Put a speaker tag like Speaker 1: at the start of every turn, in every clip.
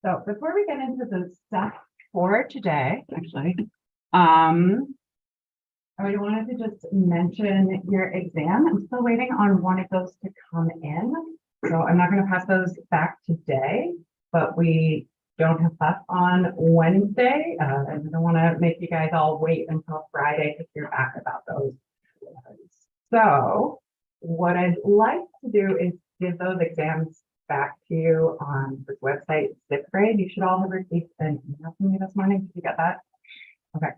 Speaker 1: So before we get into the stuff for today, actually, I wanted to just mention your exam. I'm still waiting on one of those to come in. So I'm not going to pass those back today, but we don't have class on Wednesday. And I don't want to make you guys all wait until Friday to hear back about those. So what I'd like to do is give those exams back to you on the website, ZipGrade. You should all have received an email from me this morning. Did you get that? Okay.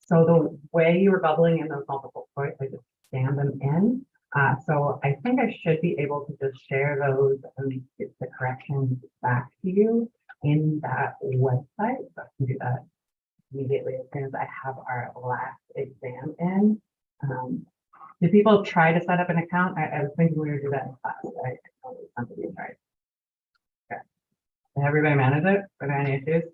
Speaker 1: So the way you were bubbling in those multiple choice, I just scanned them in. So I think I should be able to just share those and get the corrections back to you in that website. So I can do that immediately as soon as I have our last exam in. Did people try to set up an account? I was thinking we would do that in class. I totally something you tried. Okay. Did everybody manage it? Were there any issues?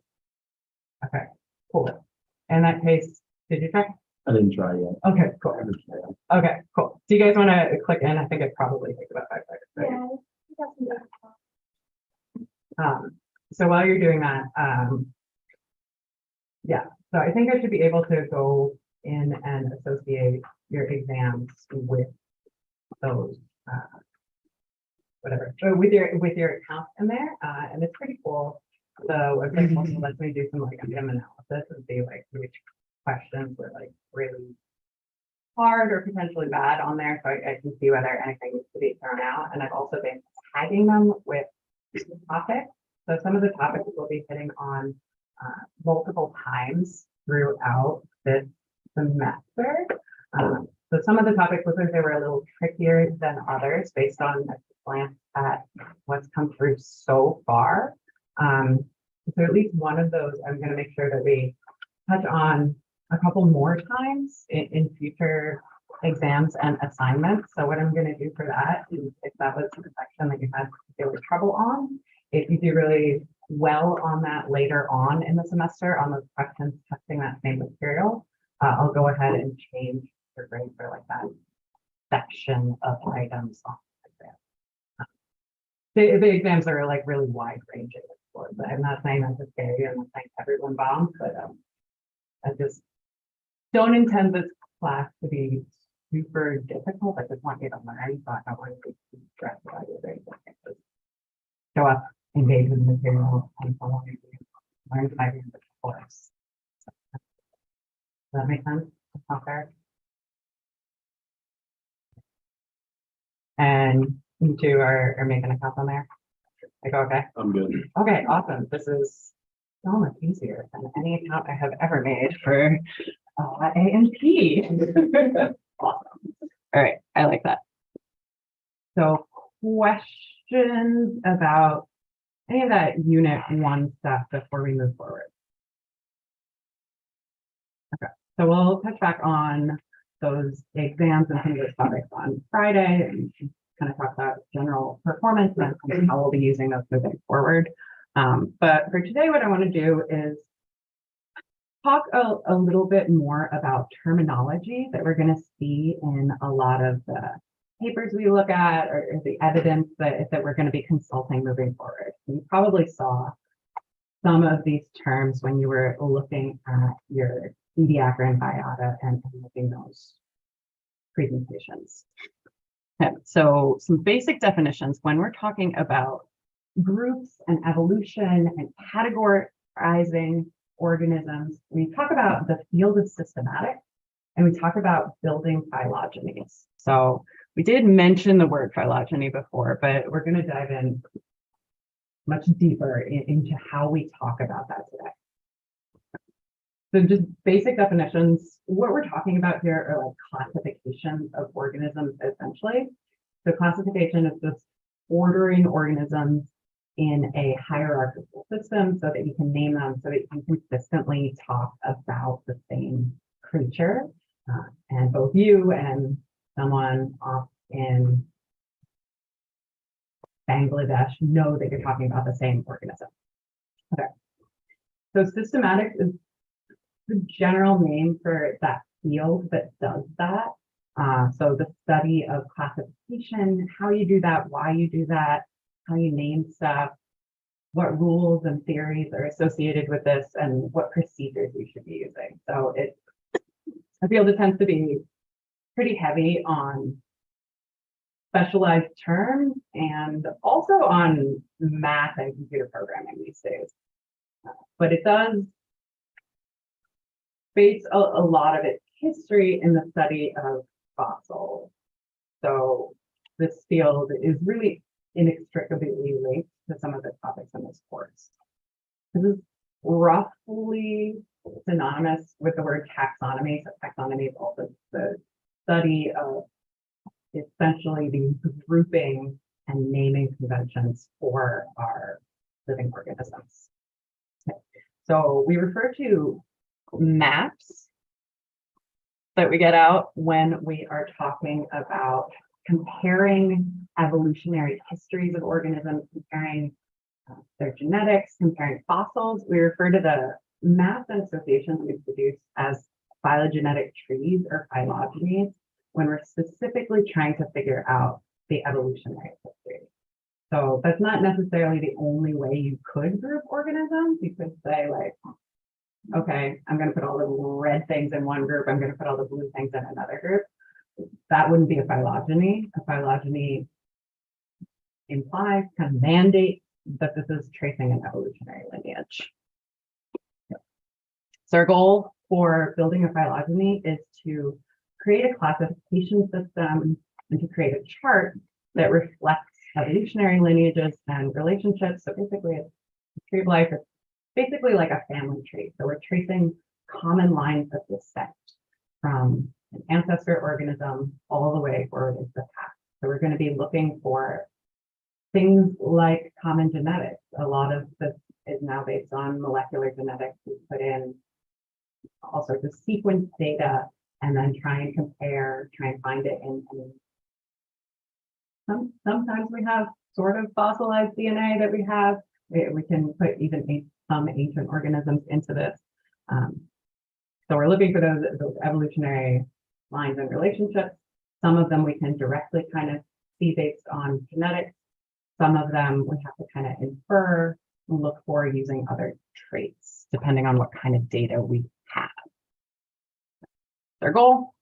Speaker 1: Okay, cool. In that case, did you try?
Speaker 2: I didn't try yet.
Speaker 1: Okay, cool.
Speaker 2: I haven't tried yet.
Speaker 1: Okay, cool. Do you guys want to click in? I think it probably takes about 5 seconds. Right? So while you're doing that, yeah, so I think I should be able to go in and associate your exams with those, whatever, so with your account in there, and it's pretty cool. The website also lets me do some like item analysis and see like which questions were like really hard or potentially bad on there, so I can see whether anything needs to be thrown out. And I've also been tagging them with topics. So some of the topics we'll be hitting on multiple times throughout this semester. So some of the topics look like they were a little trickier than others based on a glance at what's come through so far. So at least one of those I'm going to make sure that we touch on a couple more times in future exams and assignments. So what I'm going to do for that is, if that was the section that you had particular trouble on, if you do really well on that later on in the semester on those questions testing that same material, I'll go ahead and change your grade for like that section of items on the exam. The exams are like really wide ranging, but I'm not saying that's scary. I'm not saying everyone bombs, but I just don't intend this class to be super difficult. I just want you to learn, so I don't want you to be stressed about your grades. Just show up, engage with the material, and follow your learn by the end of the course. Does that make sense? That's not fair. And you two are making a cup on there. Like, okay.
Speaker 2: I'm good.
Speaker 1: Okay, awesome. This is so much easier than any account I have ever made for A&P. Awesome. All right, I like that. So questions about any of that unit 1 stuff before we move forward? Okay, so we'll touch back on those exams and some of those topics on Friday and kind of talk about general performance and how we'll be using those moving forward. But for today, what I want to do is talk a little bit more about terminology that we're going to see in a lot of the papers we look at or the evidence that we're going to be consulting moving forward. You probably saw some of these terms when you were looking at your EDIAC and BIATA and looking those presentations. Okay, so some basic definitions when we're talking about groups and evolution and categorizing organisms. We talk about the field of systematics and we talk about building phylogenies. So we did mention the word phylogeny before, but we're going to dive in much deeper into how we talk about that today. So just basic definitions, what we're talking about here are like classifications of organisms essentially. So classification is just ordering organisms in a hierarchical system so that you can name them, so that you can consistently talk about the same creature. And both you and someone off in Bangladesh know that you're talking about the same organism. Okay. So systematics is the general name for that field that does that. So the study of classification, how you do that, why you do that, how you name stuff, what rules and theories are associated with this and what procedures we should be using. So I feel it tends to be pretty heavy on specialized terms and also on math and computer programming these days. But it does base a lot of its history in the study of fossils. So this field is really inextricably linked to some of the topics in this course. This is roughly synonymous with the word taxonomy. So taxonomy is also the study of essentially the grouping and naming conventions for our living organisms. Okay. So we refer to maps that we get out when we are talking about comparing evolutionary histories of organisms, comparing their genetics, comparing fossils. We refer to the maps and associations we produce as phylogenetic trees or phylogenies when we're specifically trying to figure out the evolutionary history. So that's not necessarily the only way you could group organisms. You could say like, okay, I'm going to put all the red things in one group. I'm going to put all the blue things in another group. That wouldn't be a phylogeny. A phylogeny implies, kind of mandates that this is tracing an evolutionary lineage. So our goal for building a phylogeny is to create a classification system and to create a chart that reflects evolutionary lineages and relationships. So basically, it's a tree of life. It's basically like a family tree. So we're tracing common lines of descent from an ancestor organism all the way forward into the past. So we're going to be looking for things like common genetics. A lot of this is now based on molecular genetics. We put in all sorts of sequence data and then try and compare, try and find it in sometimes we have sort of fossilized DNA that we have. We can put even some ancient organisms into this. So we're looking for those evolutionary lines and relationships. Some of them we can directly kind of see based on genetics. Some of them we have to kind of infer and look for using other traits, depending on what kind of data we have. Our goal,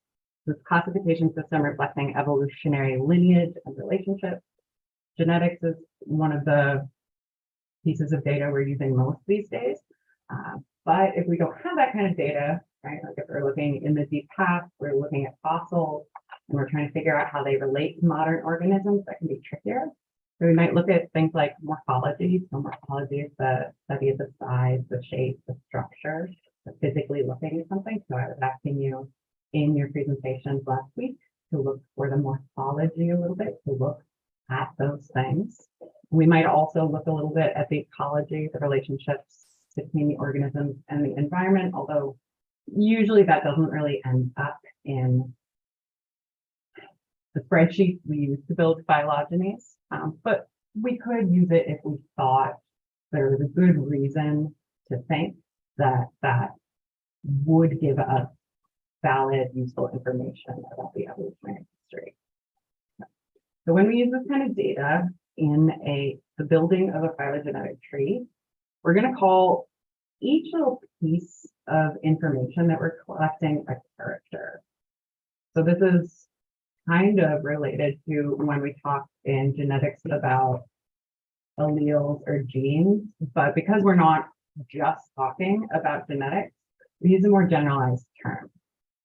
Speaker 1: this classification system reflecting evolutionary lineage and relationships. Genetics is one of the pieces of data we're using most these days. But if we don't have that kind of data, right, like if we're looking in the deep past, we're looking at fossils, and we're trying to figure out how they relate to modern organisms, that can be trickier. So we might look at things like morphology. So morphology is the study of the size, the shape, the structure, the physically looking at something. So I was asking you in your presentations last week to look for the morphology a little bit, to look at those things. We might also look a little bit at the ecology, the relationships between the organisms and the environment, although usually that doesn't really end up in the spreadsheets we use to build phylogenies. But we could use it if we thought there was a good reason to think that that would give us valid, useful information about the evolutionary history. So when we use this kind of data in the building of a phylogenetic tree, we're going to call each little piece of information that we're collecting a character. So this is kind of related to when we talk in genetics about alleles or genes, but because we're not just talking about genetics, we use a more generalized term.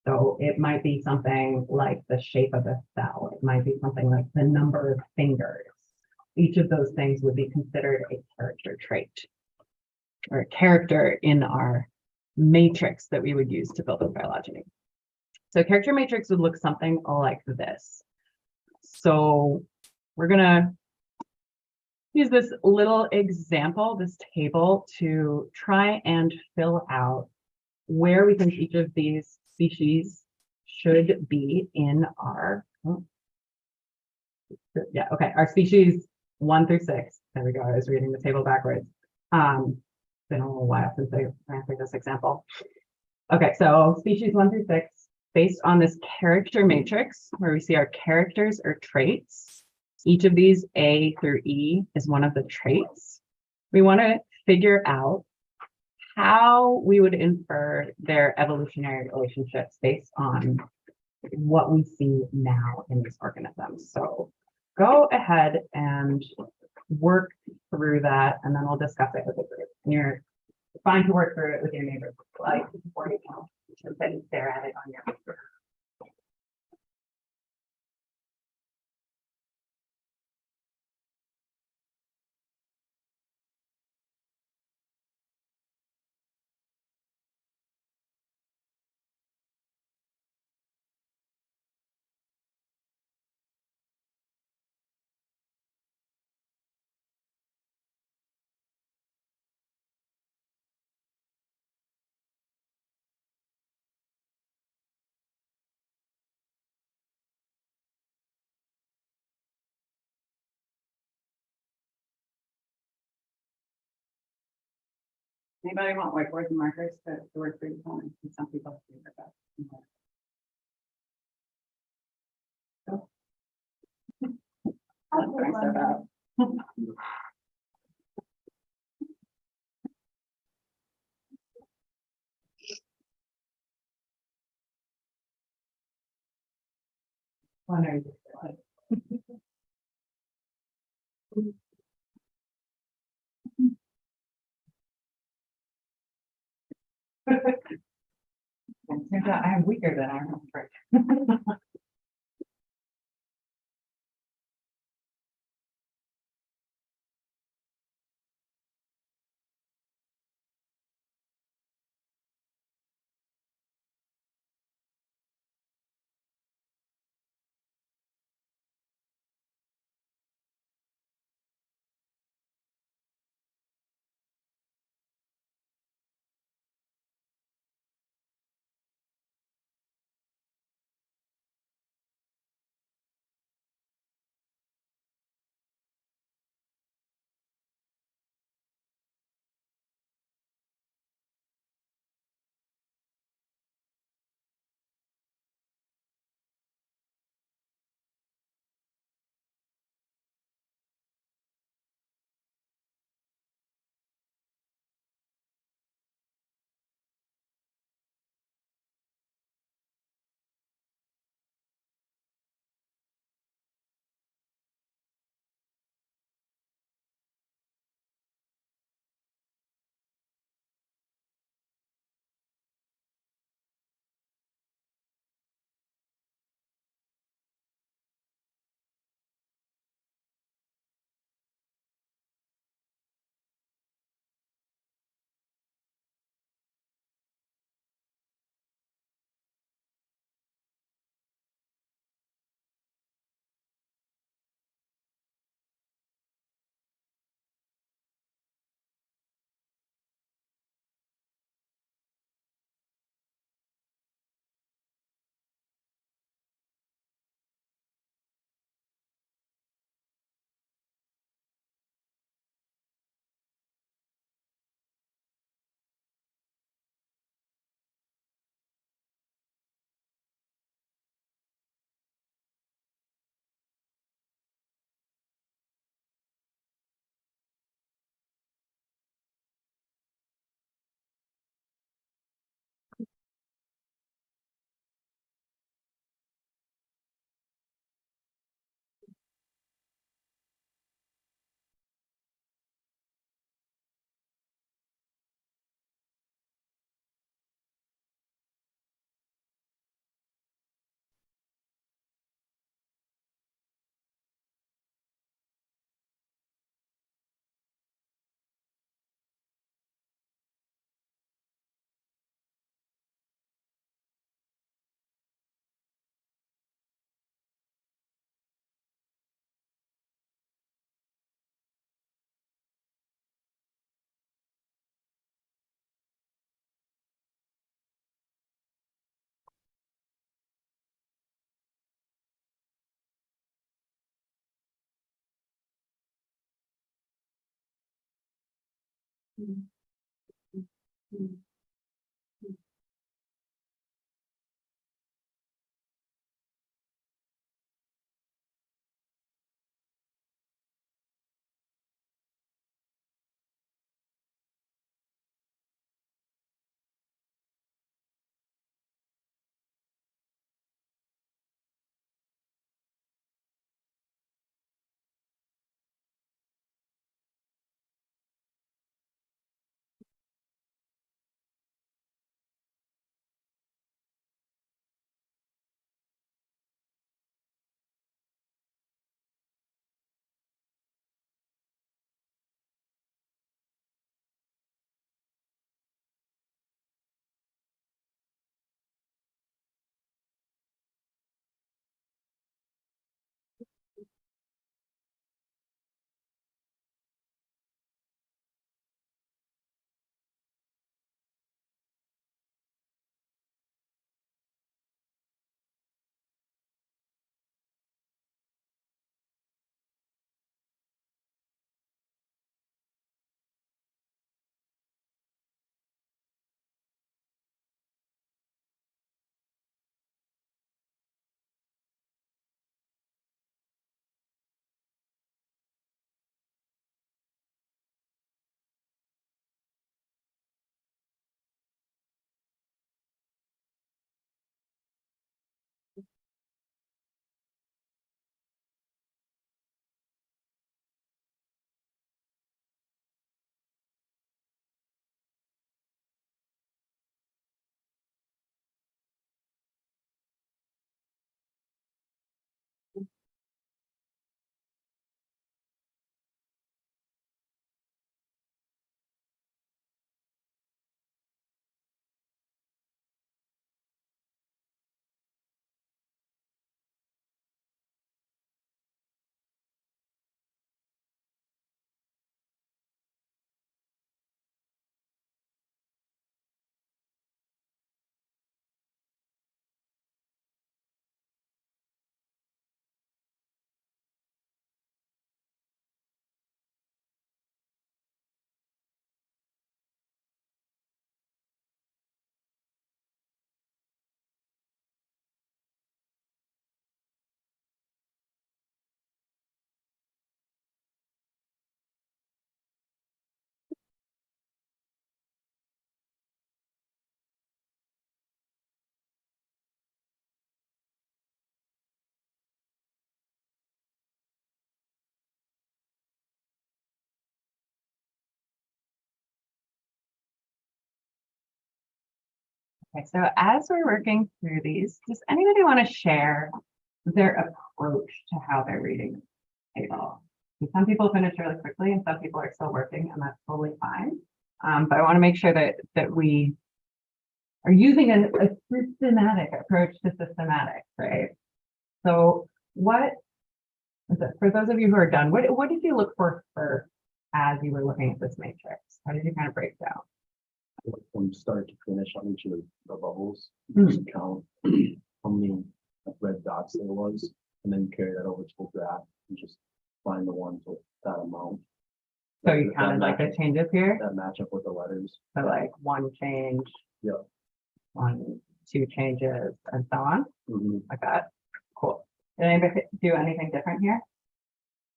Speaker 1: So it might be something like the shape of a cell. It might be something like the number of fingers. Each of those things would be considered a character trait or a character in our matrix that we would use to build a phylogeny. So character matrix would look something like this. So we're going to use this little example, this table, to try and fill out where we think each of these species should be in our, our species 1 through 6. There we go. I was reading the table backwards. It's been a little while since I ran through this example. Okay, so species 1 through 6, based on this character matrix where we see our characters or traits. Each of these, A through E, is one of the traits. we want to figure out how we would infer their evolutionary relationships based on what we see now in these organisms. So go ahead and work through that, and then we'll discuss it with the group. And you're fine to work through it with your neighbors, like, or you can just sit and stare at it on your computer. Anybody want whiteboards and markers to work through the phone? Some people do that. That's what I said that. One or turns out I'm weaker than I remember. Okay, so as we're working through these, does anybody want to share their approach to how they're reading the table? Some people finish really quickly and some people are still working, and that's totally fine. But I want to make sure that we are using a systematic approach to systematic, right? So what is it, for those of you who are done, what did you look for first as you were looking at this matrix? How did you kind of break down?
Speaker 2: From start to finish on each of the bubbles,
Speaker 1: Hmm.
Speaker 2: just count how many red dots there was, and then carry that over to the graph and just find the ones with that amount.
Speaker 1: So you
Speaker 2: That
Speaker 1: counted like the
Speaker 2: match up-
Speaker 1: changes here,
Speaker 2: That match up with the letters.
Speaker 1: so like one change,
Speaker 2: Yeah.
Speaker 1: 1, 2 changes, and so on,
Speaker 2: Mhm.
Speaker 1: like that. Cool. Did anybody do anything different here?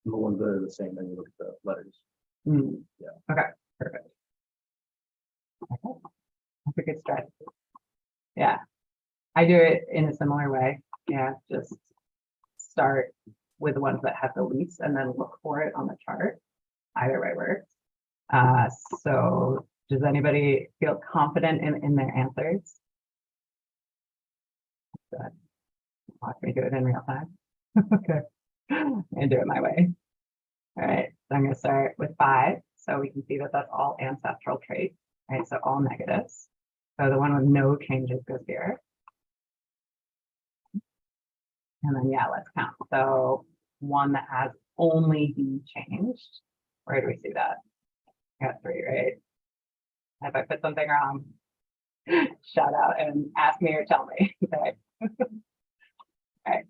Speaker 2: The ones that are the same, then you look at the letters.
Speaker 1: Hmm.
Speaker 2: Yeah.
Speaker 1: Okay, perfect. Okay. That's a good strategy. Yeah, I do it in a similar way. Yeah, just start with the ones that have the least and then look for it on the chart. Either way works. So does anybody feel confident in their answers? Good. Watch me do it in real time. Okay. And do it my way. All right, so I'm going to start with 5. So we can see that that's all ancestral traits, right? So all negatives. So the one with no changes goes here. And then, yeah, let's count. So one that has only D changed. Where do we see that? I got 3, right? If I put something wrong, shout out and ask me or tell me. Okay. All right.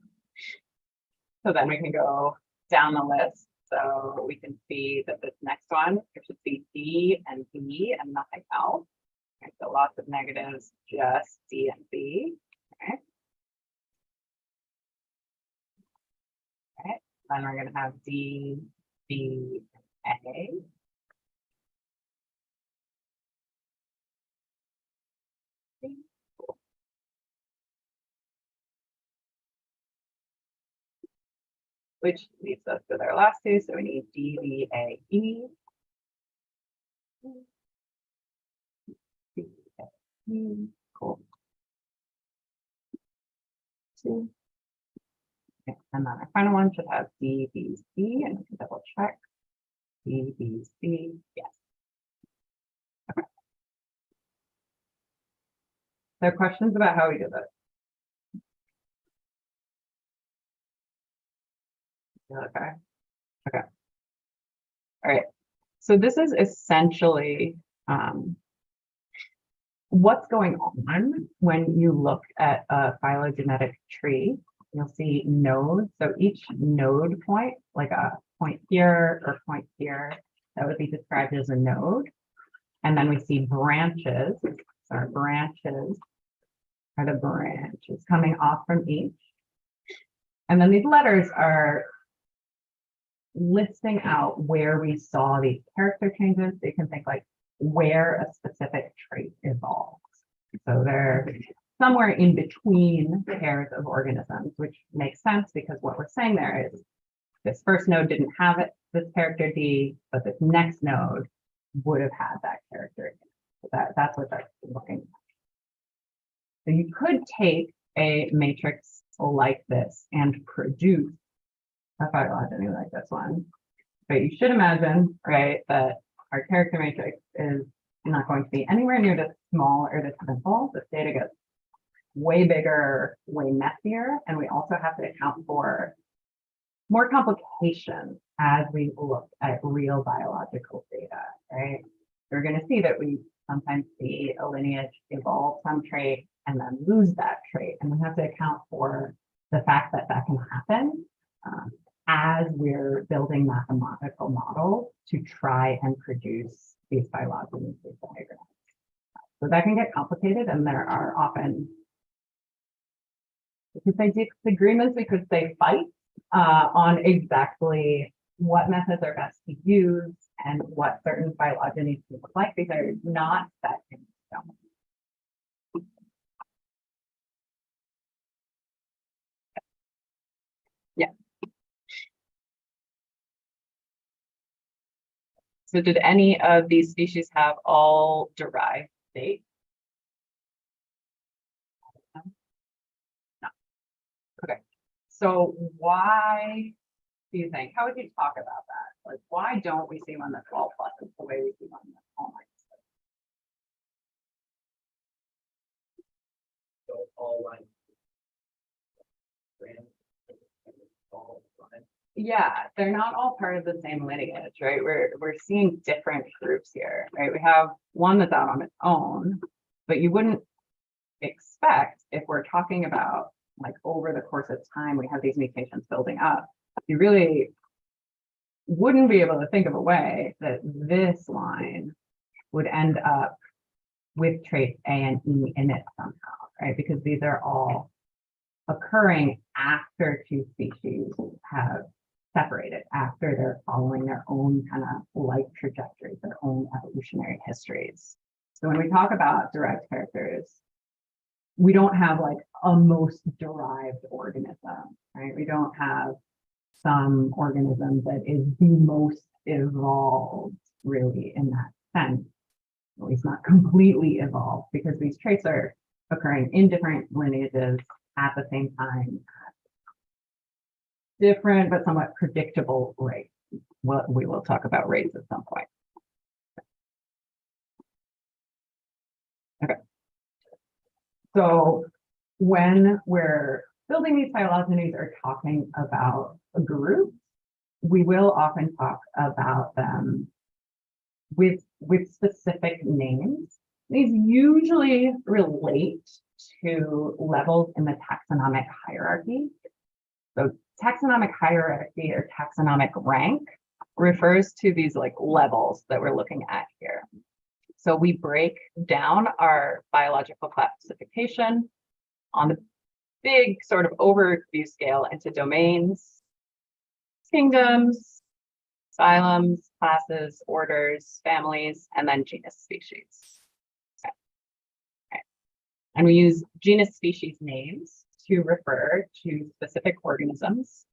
Speaker 1: So then we can go down the list. So we can see that this next one, there should be D and B and nothing else. Okay, so lots of negatives, just D and B. Okay. Okay. Then we're going to have D, B, and A. Which leads us to our last 2. So we need D, B, A, E. Cool. 2. Okay, and then our final one should have D, B, C, and we can double check. D, B, C, yes. Okay. So questions about how we did this? Okay. Okay. All right. So this is essentially what's going on when you look at a phylogenetic tree. You'll see nodes. So each node point, like a point here or point here, that would be described as a node. And then we see branches. So our branches are the branches coming off from each. And then these letters are listing out where we saw these character changes. So you can think like where a specific trait evolves. So they're somewhere in between pairs of organisms, which makes sense because what we're saying there is this first node didn't have it, this character D, but this next node would have had that character. So that's what that's looking at. So you could take a matrix like this and produce a phylogeny like this one. But you should imagine, right, that our character matrix is not going to be anywhere near this small or this simple. This data gets way bigger, way messier, and we also have to account for more complications as we look at real biological data, right? We're going to see that we sometimes see a lineage evolve some trait and then lose that trait, and we have to account for the fact that that can happen as we're building mathematical models to try and produce these phylogeny diagrams. So that can get complicated, and there are often, we could say disagreements, we could say fights on exactly what methods are best to use and what certain phylogenies look like. These are not set in stone. Yeah. So did any of these species have all derived states? So why do you think, how would you talk about that? Like, why don't we see one that's all pluses the way we see one that's all minuses?
Speaker 2: So all line. All line.
Speaker 1: Yeah, they're not all part of the same lineage, right? We're seeing different groups here, right? We have one that's out on its own, but you wouldn't expect, if we're talking about like over the course of time, we have these mutations building up, you really wouldn't be able to think of a way that this line would end up with traits A and E in it somehow, right? Because these are all occurring after two species have separated, after they're following their own kind of life trajectories, their own evolutionary histories. So when we talk about derived characters, we don't have like a most derived organism, right? We don't have some organism that is the most evolved really in that sense. At least not completely evolved, because these traits are occurring in different lineages at the same time, different but somewhat predictable rates. Well, we will talk about rates at some point. Okay. So when we're building these phylogenies or talking about a group, we will often talk about them with specific names. These usually relate to levels in the taxonomic hierarchy. So taxonomic hierarchy or taxonomic rank refers to these like levels that we're looking at here. So we break down our biological classification on the big sort of overview scale into domains, kingdoms, phylums, classes, orders, families, and then genus, species. Okay. And we use genus, species names to refer to specific organisms.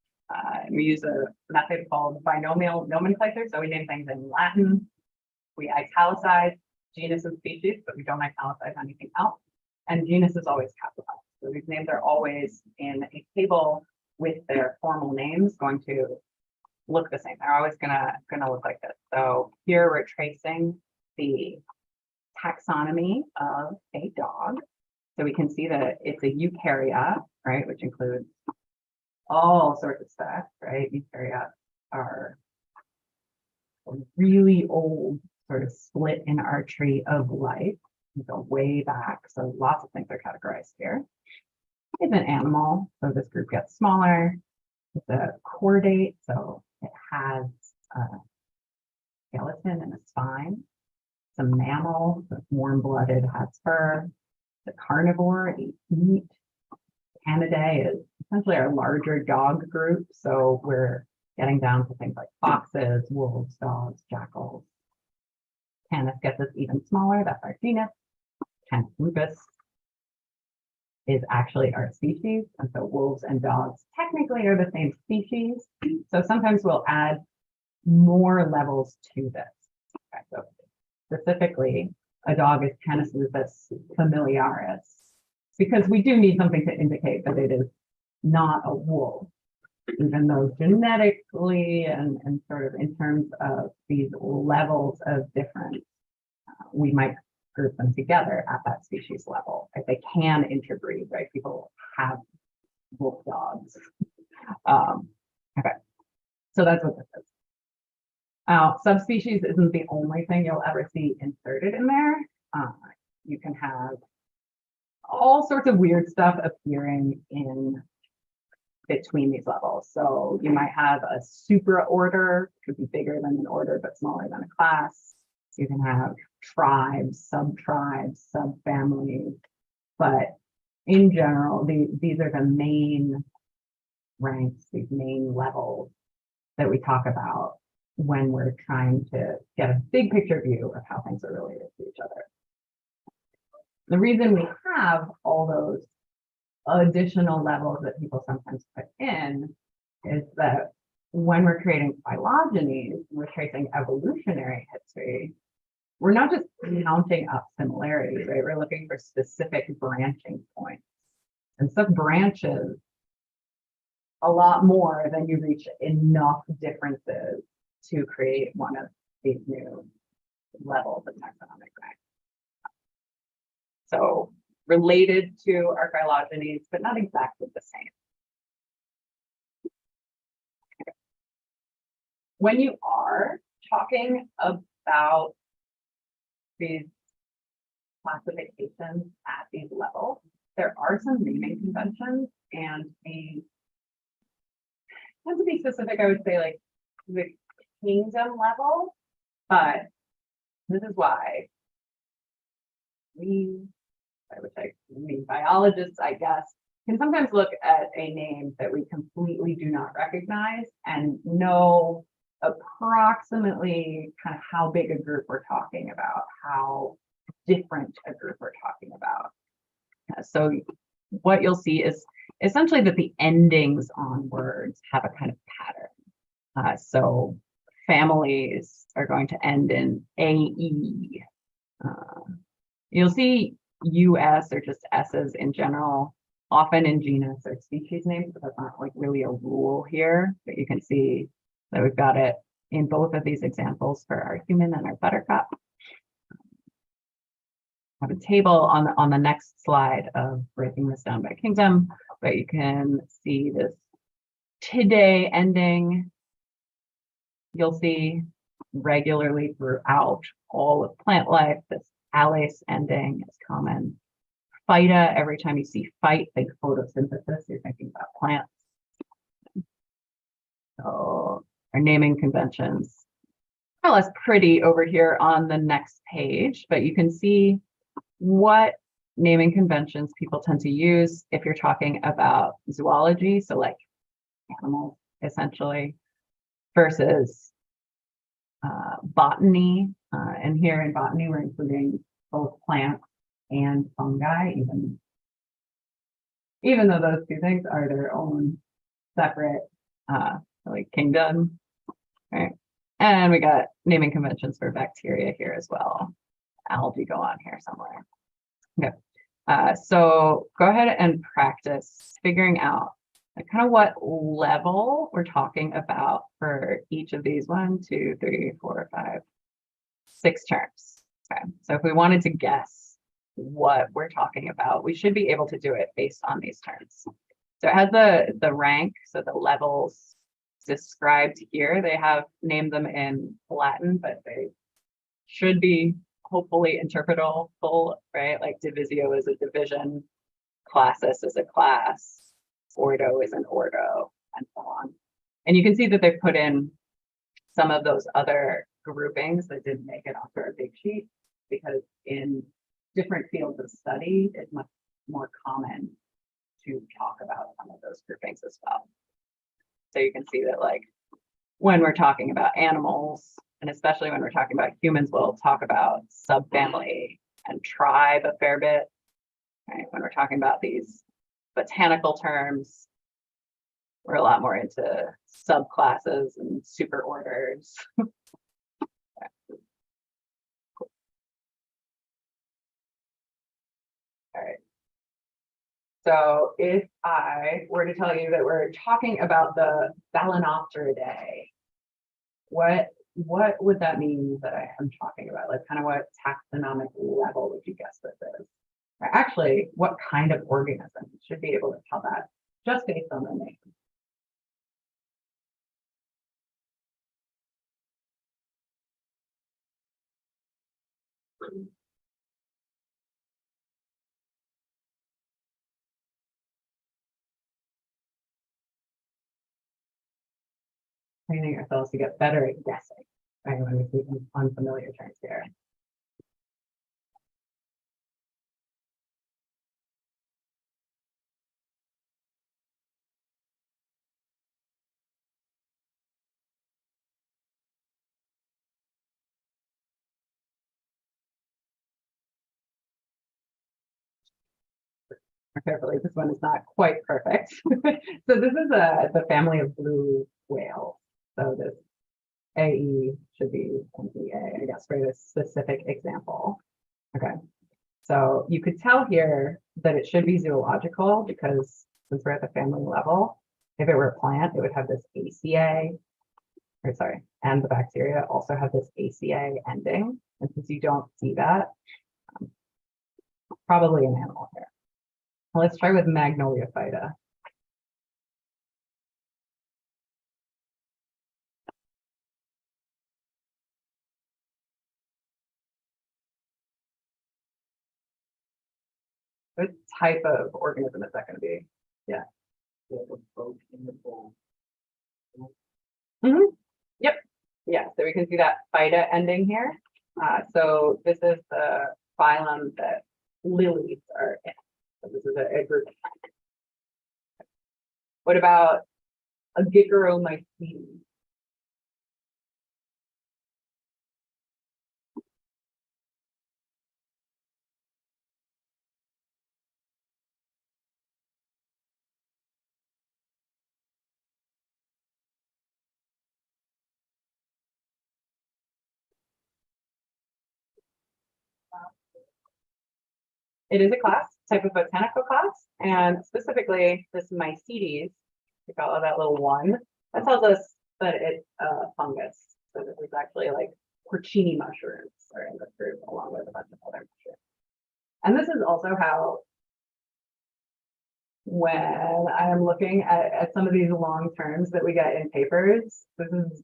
Speaker 1: We use a method called binomial nomenclature. So we name things in Latin. We italicize genus and species, but we don't italicize anything else. And genus is always capitalized. So these names are always in a table with their formal names going to look the same. They're always gonna look like this. So here we're tracing the taxonomy of a dog. So we can see that it's a eukarya, right, which includes all sorts of stuff, right? Eukarya are a really old sort of split in our tree of life. We go way back, so lots of things are categorized here. It's an animal, so this group gets smaller. It's a chordate, so it has a skeleton and a spine. It's a mammal, so it's warm-blooded, has fur. It's a carnivore, it eats meat. Canidae is essentially our larger dog group, so we're getting down to things like foxes, wolves, dogs, jackals. Canis gets us even smaller, that's our genus. Canis lupus is actually our species, and so wolves and dogs technically are the same species. So sometimes we'll add more levels to this. Okay, so specifically, a dog is Canis lupus familiaris, because we do need something to indicate that it is not a wolf, even though genetically and sort of in terms of these levels of difference, we might group them together at that species level. If they can interbreed, right? People have wolf dogs. Okay, so that's what this is. Subspecies isn't the only thing you'll ever see inserted in there. You can have all sorts of weird stuff appearing in between these levels. So you might have a supraorder, could be bigger than an order, but smaller than a class. You can have tribes, sub-tribes, sub-families, but in general, these are the main ranks, these main levels that we talk about when we're trying to get a big picture view of how things are related to each other. The reason we have all those additional levels that people sometimes put in is that when we're creating phylogenies, we're tracing evolutionary history, we're not just counting up similarities, right? We're looking for specific branching points. And some branches a lot more than you reach enough differences to create one of these new levels of taxonomic rank. So related to archaeologenies, but not exactly the same. When you are talking about these classifications at these levels, there are some naming conventions, and the to be specific, I would say like the kingdom level, but this is why we, biologists, I guess, can sometimes look at a name that we completely do not recognize and know approximately kind of how big a group we're talking about, how different a group we're talking about. So what you'll see is essentially that the endings on words have a kind of pattern. So families are going to end in AE. You'll see US or just S's in general, often in genus or species names, but that's not like really a rule here. But you can see that we've got it in both of these examples for our human and our buttercup. I have a table on the next slide of breaking this down by kingdom, but you can see this today ending. You'll see regularly throughout all of plant life. This alase ending is common. Phyta, every time you see phyte, think photosynthesis, you're thinking about plants. So our naming conventions are less pretty over here on the next page, but you can see what naming conventions people tend to use if you're talking about zoology, so like animals essentially, versus botany. And here in botany, we're including both plants and fungi, even though those two things are their own separate like kingdom, right? And we got naming conventions for bacteria here as well. Algae go on here somewhere. Okay, so go ahead and practice figuring out kind of what level we're talking about for each of these 1, 2, 3, 4, 5, 6 terms. Okay, so if we wanted to guess what we're talking about, we should be able to do it based on these terms. So it has the rank, so the levels described here. They have named them in Latin, but they should be hopefully interpretable, right? Like divisio is a division, classis is a class, ordo is an ordo, and so on. And you can see that they've put in some of those other groupings that didn't make it onto our big sheet, because in different fields of study, it's much more common to talk about some of those groupings as well. So you can see that like when we're talking about animals, and especially when we're talking about humans, we'll talk about subfamily and tribe a fair bit. Right? When we're talking about these botanical terms, we're a lot more into subclasses and superorders. All right. So if I were to tell you that we're talking about the Balanopteridae, what would that mean that I am talking about? Like kind of what taxonomic level would you guess this is? Or actually, what kind of organism? You should be able to tell that just based on the name. Training ourselves to get better at guessing, right? When we see some unfamiliar terms here. Carefully, this one is not quite perfect. So this is the family of blue whales. So this AE should be NEA, I guess, for this specific example. Okay, so you could tell here that it should be zoological because since we're at the family level, If it were a plant, it would have this ACA, or sorry, and the bacteria also have this ACA ending. And since you don't see that, probably an animal here. Let's try with Magnolia phyta. What type of organism is that going to be? Yeah. Yep. Yeah. So we can see that phyta ending here. So this is the phylum that lilies are in. So this is a group. What about a Gycuromycetes? It is a class, type of botanical class, and specifically this Mycetes, we call it that little one, that tells us that it's a fungus. So this is actually like porcini mushrooms are in this group along with a bunch of other mushrooms. And this is also how, when I am looking at some of these long terms that we get in papers, this is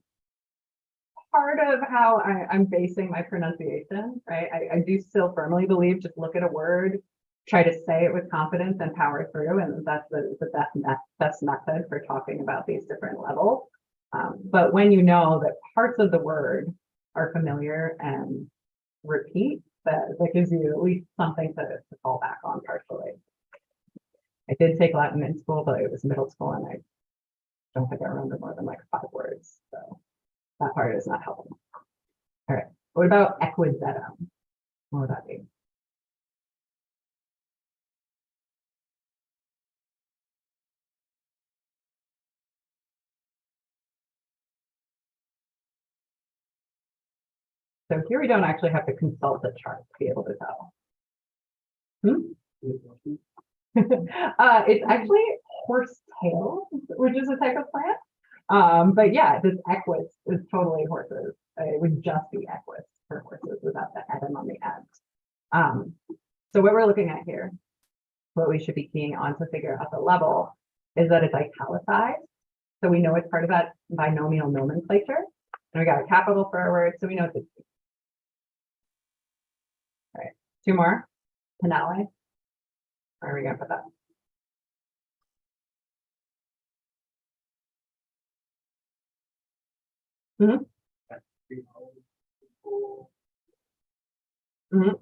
Speaker 1: part of how I'm basing my pronunciation, right? I do still firmly believe just look at a word, try to say it with confidence and power through, and that's the best method for talking about these different levels. But when you know that parts of the word are familiar and repeat, that gives you at least something to fall back on partially. I did take Latin in school, but it was middle school, and I don't think I remember more than like 5 words. So that part is not helpful. All right. What about equisetum? What would that be? So here we don't actually have to consult the chart to be able to tell. It's actually horsetail, which is a type of plant. But yeah, this equus is totally horses. It would just be equus for horses without the etum on the end. So what we're looking at here, what we should be keying on to figure out the level, is that it's italicized. So we know it's part of that binomial nomenclature. And we got a capital for our word, so we know it's. All right, 2 more. Penale. Where are we gonna put that?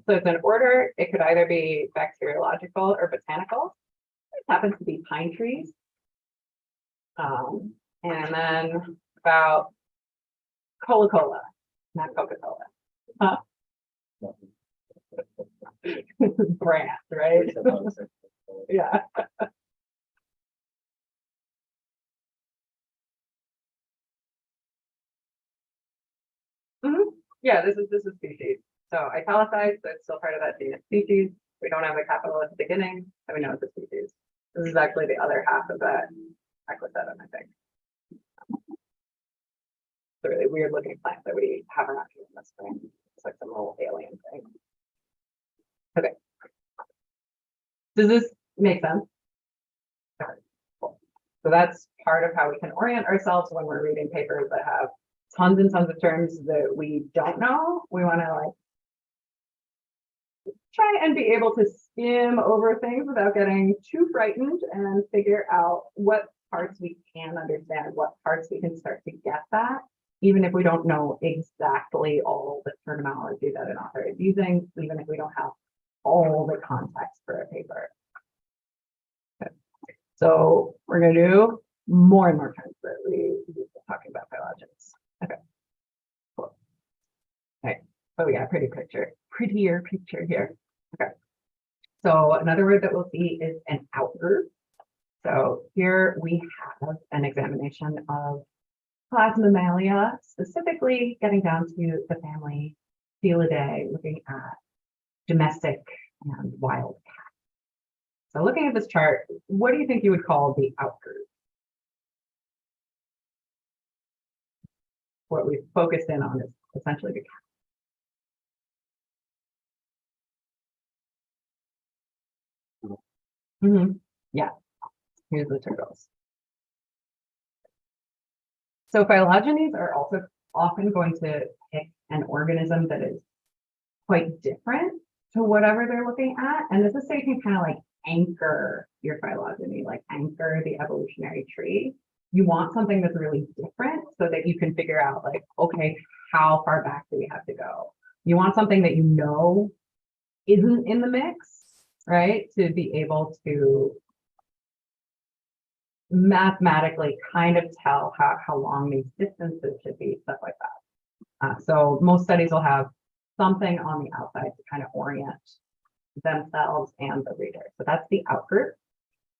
Speaker 1: So it's an order. It could either be bacteriological or botanical. It happens to be pine trees. And then about Coca-Cola, not Coca-Cola. Brand, right? Yeah. Yeah, this is species. So italicized, so it's still part of that genus species. We don't have a capital at the beginning, and we know it's a species. This is actually the other half of that equisetum, I think. It's a really weird looking plant that we have around here in the spring. It's like some little alien thing. Okay. Does this make sense? Okay, cool. So that's part of how we can orient ourselves when we're reading papers that have tons and tons of terms that we don't know. We want to like try and be able to skim over things without getting too frightened and figure out what parts we can understand, what parts we can start to get that, even if we don't know exactly all the terminology that an author is using, even if we don't have all the context for a paper. Okay. So we're going to do more and more terms that we use talking about phylogeny. Okay, cool. All right, so we got a prettier picture here. Okay, so another word that we'll see is an outgroup. So here we have an examination of Plasmamalia, specifically getting down to the family Felidae, looking at domestic and wild cats. So looking at this chart, what do you think you would call the outgroup? what we've focused in on is essentially the yeah, here's the turtles. So phylogenies are also often going to pick an organism that is quite different to whatever they're looking at. And this is so you can kind of like anchor your phylogeny, like anchor the evolutionary tree. You want something that's really different so that you can figure out like, okay, how far back do we have to go? You want something that you know isn't in the mix, right? To be able to mathematically kind of tell how long these distances should be, stuff like that. So most studies will have something on the outside to kind of orient themselves and the reader. So that's the out group.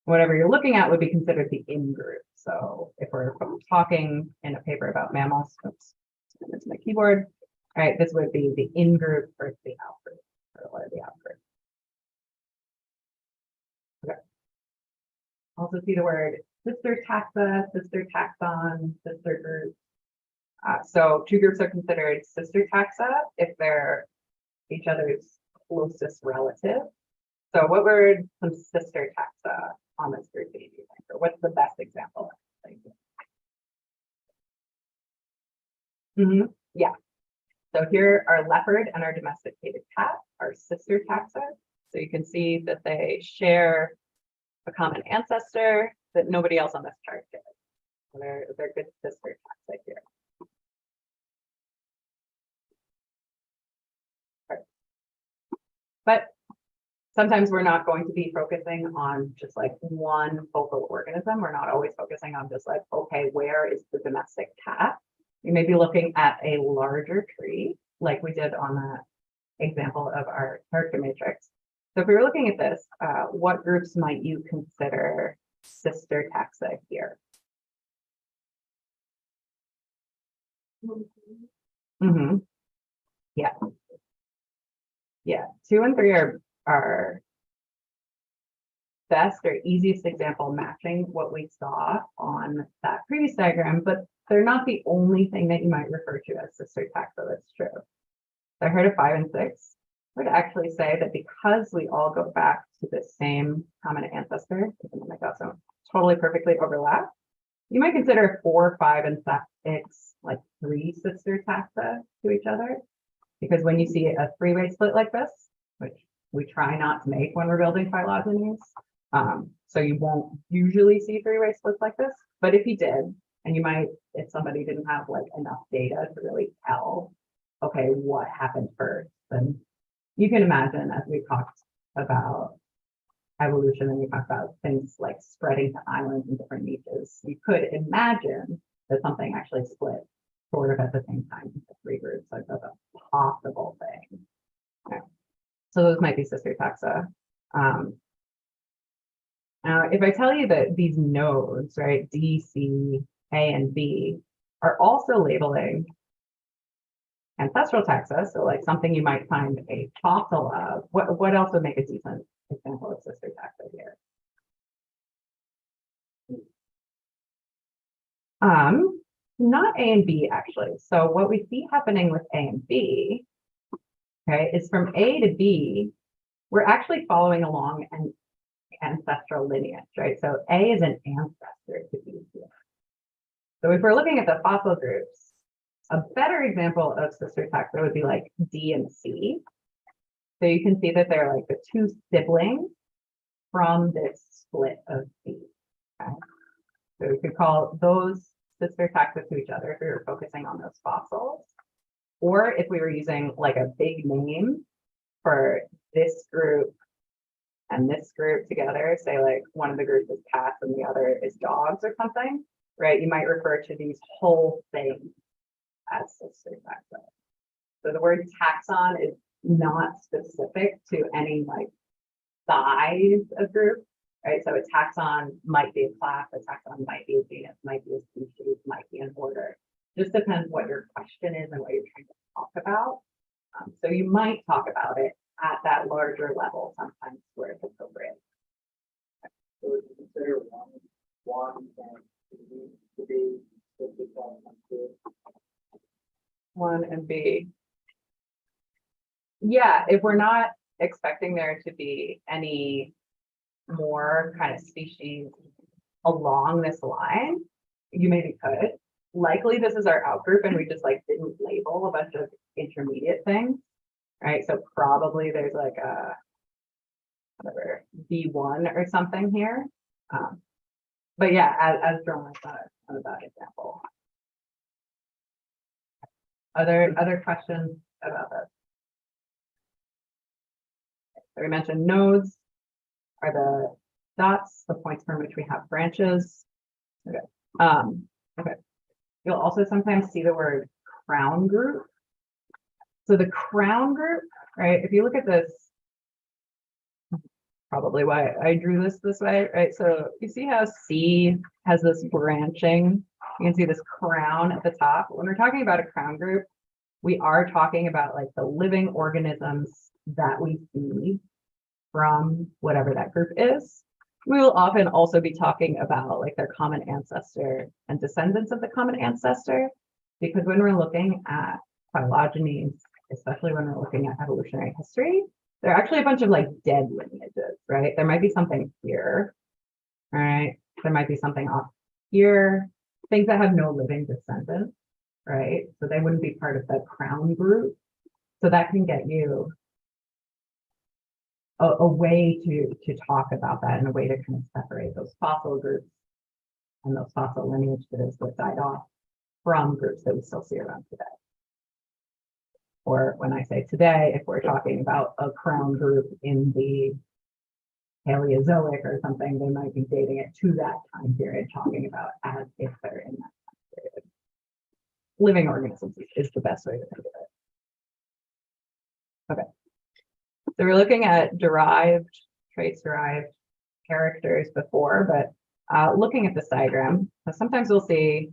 Speaker 1: Whatever you're looking at would be considered the in group. So if we're talking in a paper about mammals, oops, into my keyboard, all right, this would be the in group versus the out group, or the out group. Okay. Also see the word sister taxa, sister taxon, sister group. So two groups are considered sister taxa if they're each other's closest relative. So what were some sister taxa on this group that you think? Or what's the best example? Yeah. So here our leopard and our domesticated cat are sister taxa. So you can see that they share a common ancestor that nobody else on this chart did. So they're good sister taxa here. But sometimes we're not going to be focusing on just like one focal organism. We're not always focusing on just like, okay, where is the domestic cat? You may be looking at a larger tree, like we did on that example of our character matrix. So if we were looking at this, what groups might you consider sister taxa here? Mm-hmm. Yeah. Yeah, 2 and 3 are best or easiest example matching what we saw on that previous diagram, but they're not the only thing that you might refer to as sister taxa that's true. So I heard of 5 and 6 would actually say that because we all go back to the same common ancestor, even though my thoughts don't totally perfectly overlap, you might consider 4, 5, and 6 like 3 sister taxa to each other. Because when you see a 3-way split like this, which we try not to make when we're building phylogenies, so you won't usually see 3-way splits like this, but if you did, and you might, if somebody didn't have like enough data to really tell, okay, what happened first, then you can imagine as we talked about evolution and we talked about things like spreading to islands and different niches, you could imagine that something actually split sort of at the same time into 3 groups. Like that's a possible thing. Okay. So those might be sister taxa. If I tell you that these nodes, right, D, C, A, and B, are also labeling ancestral taxa, so like something you might find a fossil of, what else would make a decent example of sister taxa here? Not A and B actually. So what we see happening with A and B, okay, is from A to B, we're actually following along an ancestral lineage, right? So A is an ancestor to B here. So if we're looking at the fossil groups, a better example of sister taxa would be like D and C. So you can see that they're like the 2 siblings from this split of B. Okay? So we could call those sister taxa to each other if we were focusing on those fossils. Or if we were using like a big name for this group and this group together, say like one of the groups is cats and the other is dogs or something, right? You might refer to these whole things as sister taxa. So the word taxon is not specific to any like size of group, right? So a taxon might be a class, a taxon might be a genus, might be a species, might be an order. Just depends what your question is and what you're trying to talk about. So you might talk about it at that larger level sometimes where it's appropriate.
Speaker 3: So would you consider one and to be
Speaker 4: 1 and B. Yeah, if we're not expecting there to be any more kind of species along this line, you maybe could. Likely this is our outgroup and we just like didn't label a bunch of intermediate things, right? So probably there's like a whatever B1 or something here. But yeah, as drawn, it's not a bad example. Other questions about this? So we mentioned nodes are the dots, the points from which we have branches. Okay. Okay. You'll also sometimes see the word crown group. So the crown group, right? If you look at this, probably why I drew this way, right? So you see how C has this branching. You can see this crown at the top. When we're talking about a crown group, we are talking about like the living organisms that we see from whatever that group is. We will often also be talking about like their common ancestor and descendants of the common ancestor, because when we're looking at phylogenies, especially when we're looking at evolutionary history, there are actually a bunch of like dead lineages, right? There might be something here, right? There might be something off here, things that have no living descendants, right? So they wouldn't be part of the crown group. So that can get you a way to talk about that and a way to kind of separate those fossil groups and those fossil lineages that died off from groups that we still see around today. Or when I say today, if we're talking about a crown group in the Paleozoic or something, they might be dating it to that time period, talking about as if they're in that time period. Living organisms is the best way to think of it. Okay. So we're looking at derived traits, derived characters before, but looking at this diagram, sometimes we'll see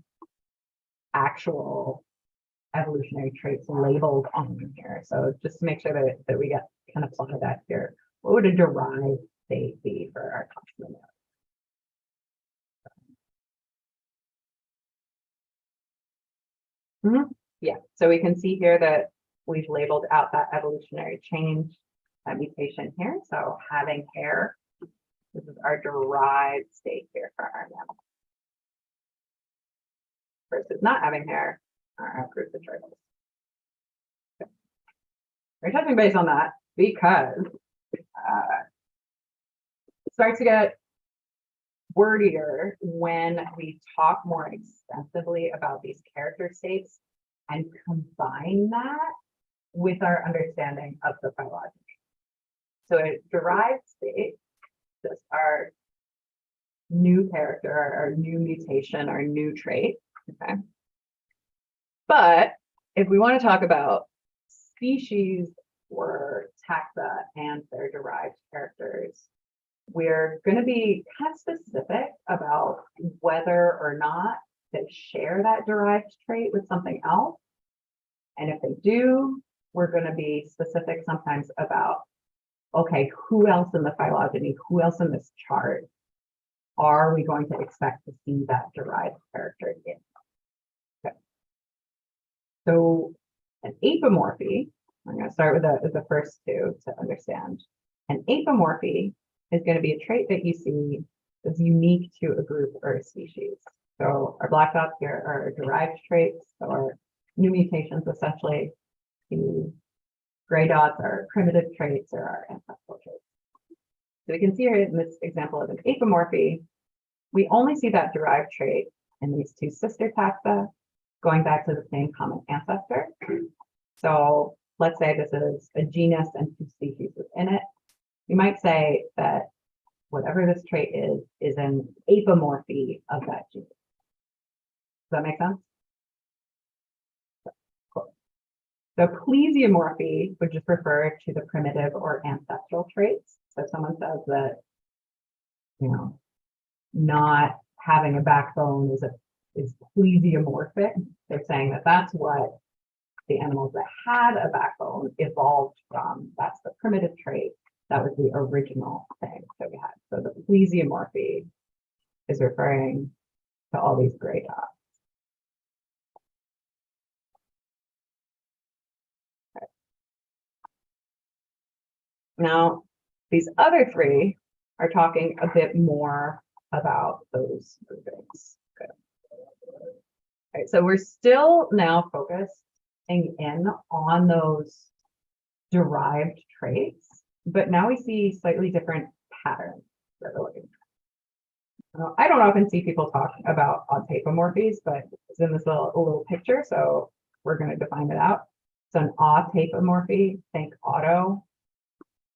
Speaker 4: actual evolutionary traits labeled on here. So just to make sure that we get kind of plotted that here, what would a derived state be for our complement? Yeah, so we can see here that we've labeled out that evolutionary change, that mutation here. So having hair, this is our derived state here for our mammal. Versus not having hair, our group of turtles. Okay. We're touching base on that because it starts to get wordier when we talk more extensively about these character states and combine that with our understanding of the phylogeny. So a derived state, just our new character, our new mutation, our new trait, okay? But if we want to talk about species or taxa and their derived characters, we're going to be kind of specific about whether or not they share that derived trait with something else. And if they do, we're going to be specific sometimes about, okay, who else in the phylogeny, who else in this chart are we going to expect to see that derived character in? Okay. So an apomorphy, I'm going to start with the first two to understand. An apomorphy is going to be a trait that you see that's unique to a group or a species. So our black dots here are derived traits or new mutations, essentially. The gray dots are primitive traits or our ancestral traits. So we can see here in this example of an apomorphy, we only see that derived trait in these two sister taxa going back to the same common ancestor. So let's say this is a genus and two species within it. You might say that whatever this trait is an apomorphy of that genus. Does that make sense? Cool. So plesiomorphy would just refer to the primitive or ancestral traits. So if someone says that, you know, not having a backbone is plesiomorphic, they're saying that that's what the animals that had a backbone evolved from. That's the primitive trait. That was the original thing that we had. So the plesiomorphy is referring to all these gray dots. Now, these other three are talking a bit more about those things. Okay. Okay, so we're still now focusing in on those derived traits, but now we see slightly different patterns that we're looking at. I don't often see people talk about autapomorphies, but it's in this little picture, so we're going to define it out. So an autapomorphy, think auto,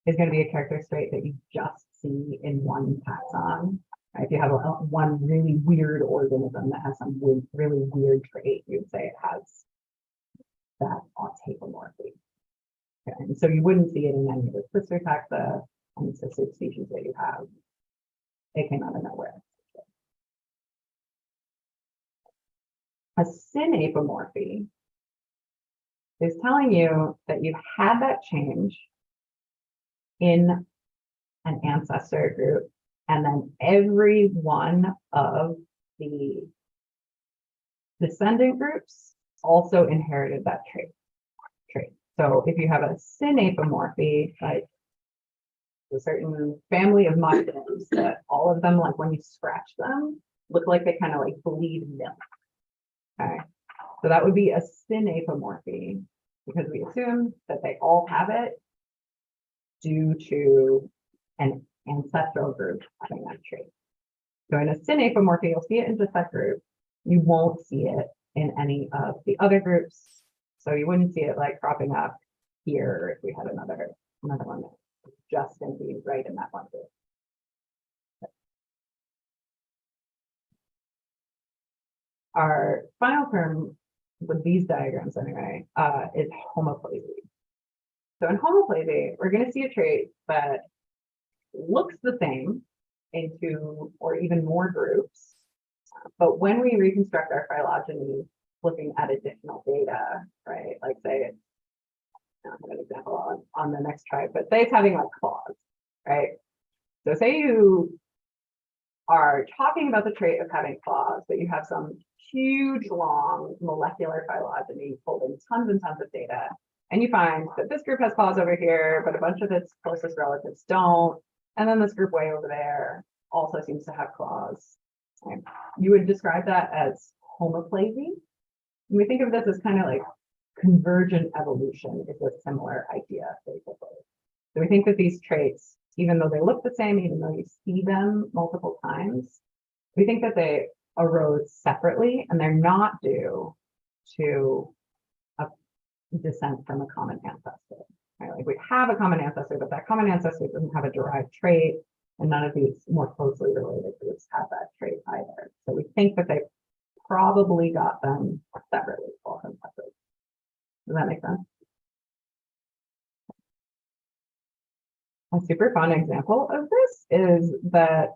Speaker 4: is going to be a character trait that you just see in one taxon. If you have one really weird organism that has some really weird trait, you would say it has that autapomorphy. Okay, and so you wouldn't see it in any of the sister taxa and sister species that you have. It came out of nowhere. A synapomorphy is telling you that you've had that change in an ancestor group, and then every one of the descendant groups also inherited that trait. So if you have a synapomorphy, like a certain family of mushrooms that all of them, like when you scratch them, look like they kind of like bleed milk. Okay, so that would be a synapomorphy because we assume that they all have it due to an ancestral group having that trait. So in a synapomorphy, you'll see it in just that group. You won't see it in any of the other groups. So you wouldn't see it like cropping up here if we had another one that's just going to be right in that one group. Our final term with these diagrams anyway, is homoplasy. So in homoplasy, we're going to see a trait that looks the same in 2 or even more groups. But when we reconstruct our phylogeny, looking at additional data, right? Like say, I have an example on the next tribe, but say it's having like claws, right? So say you are talking about the trait of having claws, but you have some huge, long molecular phylogeny pulled in tons and tons of data. And you find that this group has claws over here, but a bunch of its closest relatives don't. And then this group way over there also seems to have claws. Okay. You would describe that as homoplasy. And we think of this as kind of like convergent evolution is a similar idea, basically. So we think that these traits, even though they look the same, even though you see them multiple times, we think that they arose separately and they're not due to a descent from a common ancestor. Right? Like we have a common ancestor, but that common ancestor doesn't have a derived trait, and none of these more closely related groups have that trait either. So we think that they probably got them separately, often separately. Does that make sense? A super fun example of this is that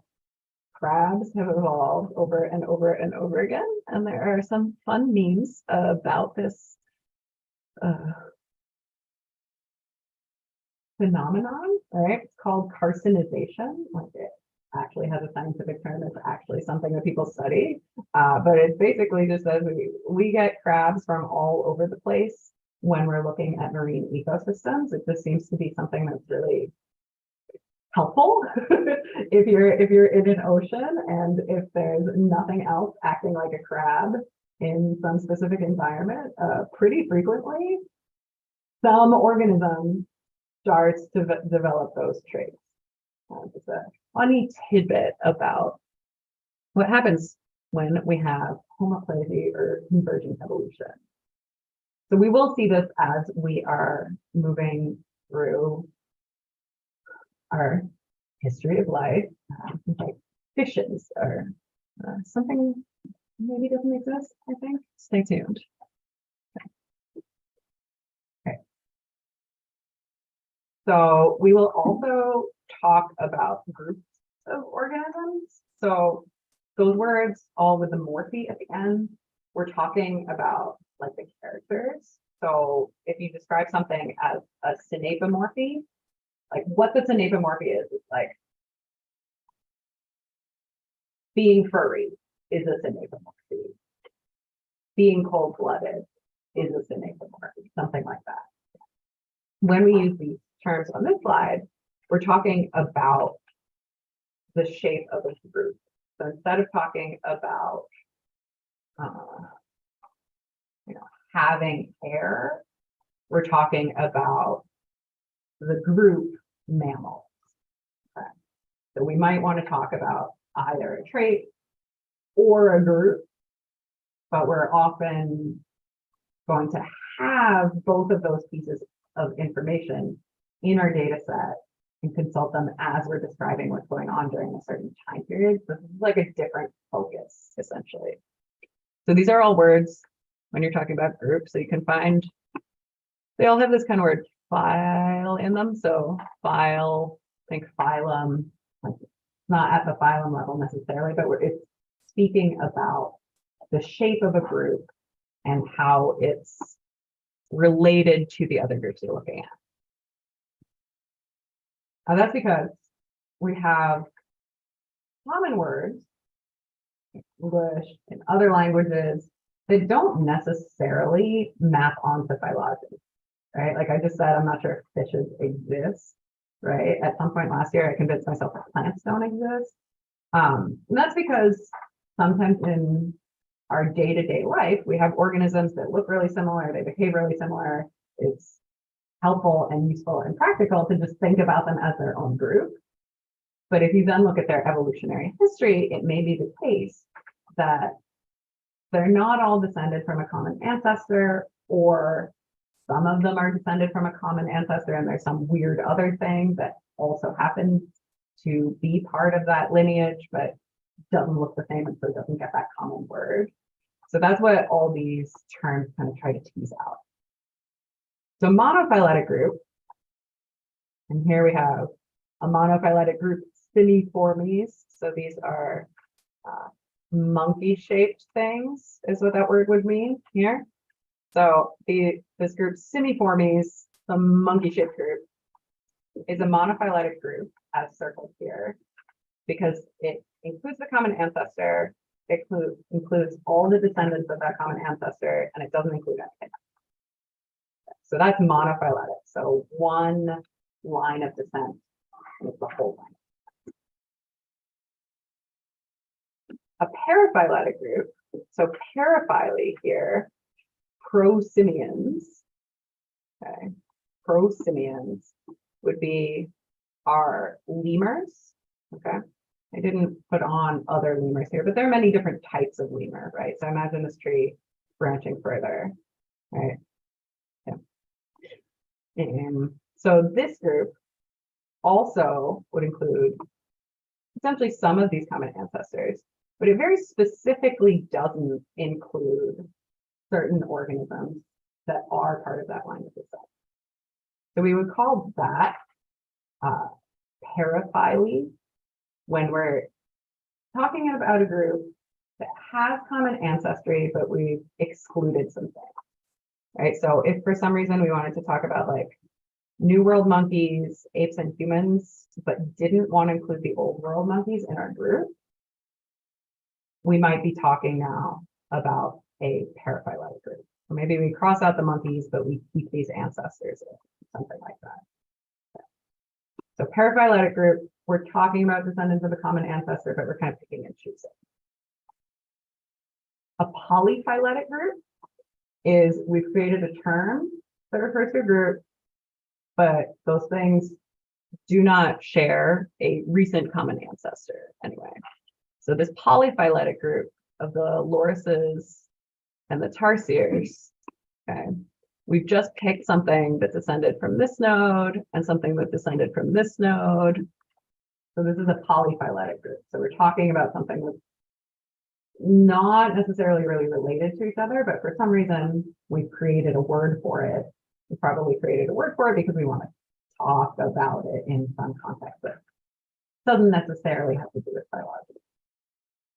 Speaker 4: crabs have evolved over and over and over again, and there are some fun memes about this phenomenon, right? It's called carcinization. Like it actually has a scientific term. It's actually something that people study, but it basically just says we get crabs from all over the place when we're looking at marine ecosystems. It just seems to be something that's really helpful if you're in an ocean and if there's nothing else acting like a crab in some specific environment, pretty frequently some organism starts to develop those traits. Just a funny tidbit about what happens when we have homoplasy or convergent evolution. So we will see this as we are moving through our history of life, like fishes or something maybe doesn't exist, I think. Stay tuned. Okay. So we will also talk about groups of organisms. So those words, all with the morphe at the end, we're talking about like the characters. So if you describe something as a synapomorphy, like what the synapomorphy is like being furry is a synapomorphy. Being cold-blooded is a synapomorphy, something like that. When we use these terms on this slide, we're talking about the shape of a group. So instead of talking about, you know, having hair, we're talking about the group mammals. Okay. So we might want to talk about either a trait or a group, but we're often going to have both of those pieces of information in our data set and consult them as we're describing what's going on during a certain time period. So this is like a different focus, essentially. So these are all words when you're talking about groups. So you can find, they all have this kind of word file in them. So file, think phylum, not at the phylum level necessarily, but it's speaking about the shape of a group and how it's related to the other groups you're looking at. Now that's because we have common words, English and other languages, that don't necessarily map onto phylogeny, right? Like I just said, I'm not sure if fishes exist, right? At some point last year, I convinced myself that plants don't exist. And that's because sometimes in our day-to-day life, we have organisms that look really similar, they behave really similar. It's helpful and useful and practical to just think about them as their own group. But if you then look at their evolutionary history, it may be the case that they're not all descended from a common ancestor, or some of them are descended from a common ancestor and there's some weird other thing that also happens to be part of that lineage, but doesn't look the same and so doesn't get that common word. So that's what all these terms kind of try to tease out. So monophyletic group, and here we have a monophyletic group, Simiformes. So these are monkey-shaped things, is what that word would mean here. So this group Simiformes, the monkey-shaped group, is a monophyletic group as circled here, because it includes the common ancestor, it includes all the descendants of that common ancestor, and it doesn't include anything else. So that's monophyletic. So one line of descent is the whole line. A paraphyletic group, so paraphyly here, prosimians, okay, prosimians would be our lemurs, okay? I didn't put on other lemurs here, but there are many different types of lemur, right? So imagine this tree branching further, right? Yeah. And so this group also would include essentially some of these common ancestors, but it very specifically doesn't include certain organisms that are part of that line of descent. So we would call that paraphyly when we're talking about a group that has common ancestry, but we've excluded some things, right? So if for some reason we wanted to talk about like New World monkeys, apes, and humans, but didn't want to include the Old World monkeys in our group, we might be talking now about a paraphyletic group. Or maybe we cross out the monkeys, but we keep these ancestors in, something like that. So paraphyletic group, we're talking about descendants of a common ancestor, but we're kind of picking and choosing. A polyphyletic group is we've created a term that refers to a group, but those things do not share a recent common ancestor anyway. So this polyphyletic group of the lorises and the tarsiers, okay, we've just picked something that descended from this node and something that descended from this node. So this is a polyphyletic group. So we're talking about something that's not necessarily really related to each other, but for some reason we've created a word for it. We probably created a word for it because we want to talk about it in some context that doesn't necessarily have to do with phylogeny,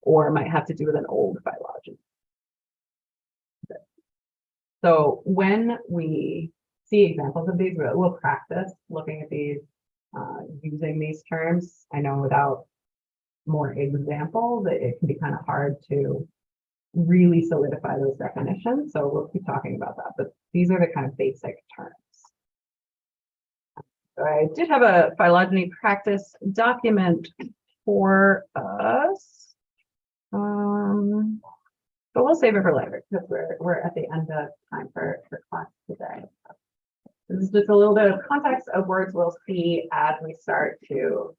Speaker 4: or might have to do with an old phylogeny. So when we see examples of these, we'll practice looking at these, using these terms. I know without more examples, it can be kind of hard to really solidify those definitions. So we'll keep talking about that, but these are the kind of basic terms. So I did have a phylogeny practice document for us. But we'll save it for later because we're at the end of time for class today. This is just a little bit of context of words we'll see as we start to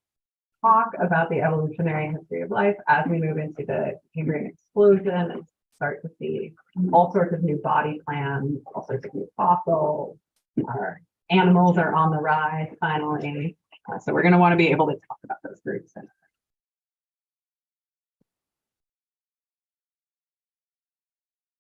Speaker 4: talk about the evolutionary history of life, as we move into the Cambrian explosion and start to see all sorts of new body plans, all sorts of new fossils. Our animals are on the rise finally. So we're going to want to be able to talk about those groups and